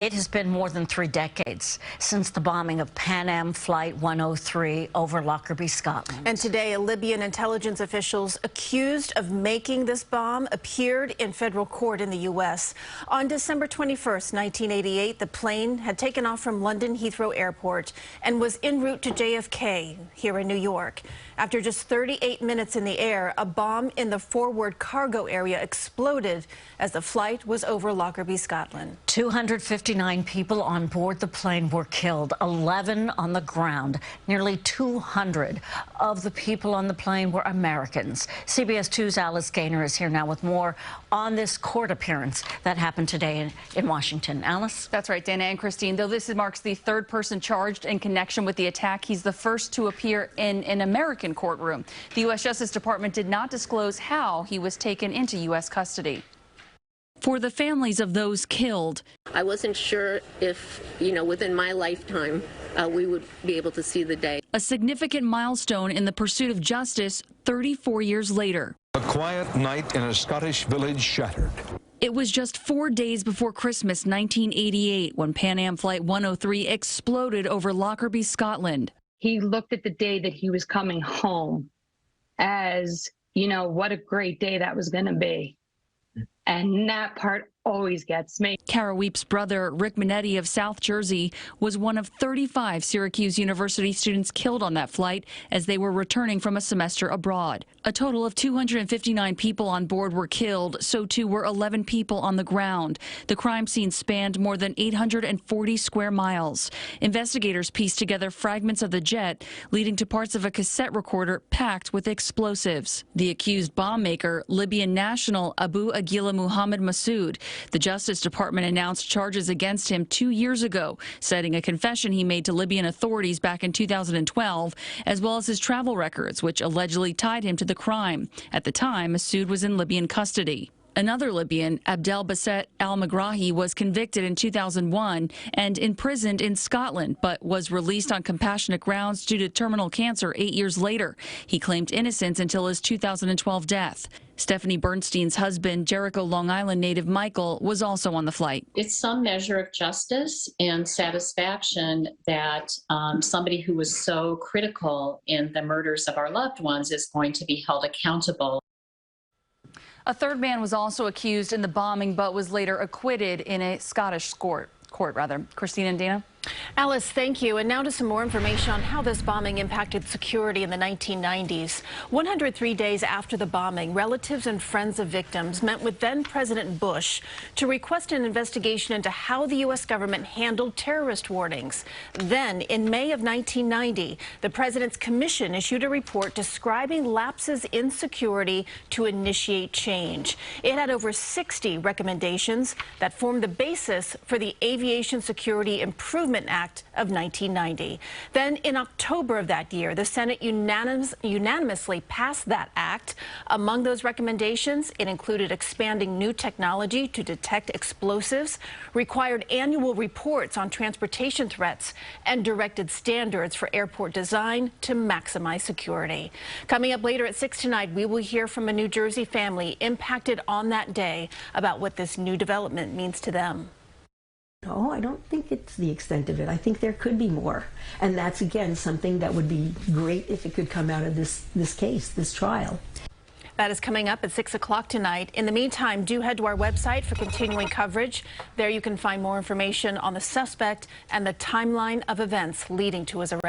It has been more than 3 decades since the bombing of Pan Am Flight 103 over Lockerbie, Scotland. And today, Libyan intelligence officials accused of making this bomb appeared in federal court in the U.S. On December 21st, 1988, the plane had taken off from London Heathrow Airport and was en route to JFK here in New York. After just 38 minutes in the air, a bomb in the forward cargo area exploded as the flight was over Lockerbie, Scotland. 259 people on board the plane were killed, 11 on the ground. Nearly 200 of the people on the plane were Americans. CBS 2's Alice Gaynor is here now with more on this court appearance that happened today in Washington. Alice? That's right, Dana and Christine. Though this marks the third person charged in connection with the attack, he's the first to appear in an American courtroom. The U.S. Justice Department did not disclose how he was taken into U.S. custody. For the families of those killed, I wasn't sure if, within my lifetime, we would be able to see the day. A significant milestone in the pursuit of justice 34 years later. A quiet night in a Scottish village shattered. It was just 4 days before Christmas 1988 when Pan Am Flight 103 exploded over Lockerbie, Scotland. He looked at the day that he was coming home as, what a great day that was going to be. And that part always gets me. Kara Weep's brother, Rick Minetti of South Jersey, was one of 35 Syracuse University students killed on that flight as they were returning from a semester abroad. A total of 259 people on board were killed, so too were 11 people on the ground. The crime scene spanned more than 840 square miles. Investigators pieced together fragments of the jet, leading to parts of a cassette recorder packed with explosives. The accused bomb maker, Libyan national Abu Aguila Muhammad Massoud. The Justice Department announced charges against him 2 years ago, citing a confession he made to Libyan authorities back in 2012, as well as his travel records, which allegedly tied him to the crime. At the time, Massoud was in Libyan custody. Another Libyan, Abdel Basset al-Megrahi, was convicted in 2001 and imprisoned in Scotland, but was released on compassionate grounds due to terminal cancer 8 years later. He claimed innocence until his 2012 death. Stephanie Bernstein's husband, Jericho, Long Island native Michael, was also on the flight. It's some measure of justice and satisfaction that somebody who was so critical in the murders of our loved ones is going to be held accountable. A third man was also accused in the bombing, but was later acquitted in a Scottish court. Christine and Dana? Alice, thank you. And now to some more information on how this bombing impacted security in the 1990s. 103 days after the bombing, relatives and friends of victims met with then-President Bush to request an investigation into how the U.S. government handled terrorist warnings. Then, in May of 1990, the president's commission issued a report describing lapses in security to initiate change. It had over 60 recommendations that formed the basis for the Aviation Security Improvement Act of 1990. Then in October of that year, the Senate unanimously passed that act. Among those recommendations, it included expanding new technology to detect explosives, required annual reports on transportation threats, and directed standards for airport design to maximize security. Coming up later at 6 tonight, we will hear from a New Jersey family impacted on that day about what this new development means to them. No, I don't think it's the extent of it. I think there could be more. And that's, again, something that would be great if it could come out of this case, this trial. That is coming up at 6 o'clock tonight. In the meantime, do head to our website for continuing coverage. There you can find more information on the suspect and the timeline of events leading to his arrest.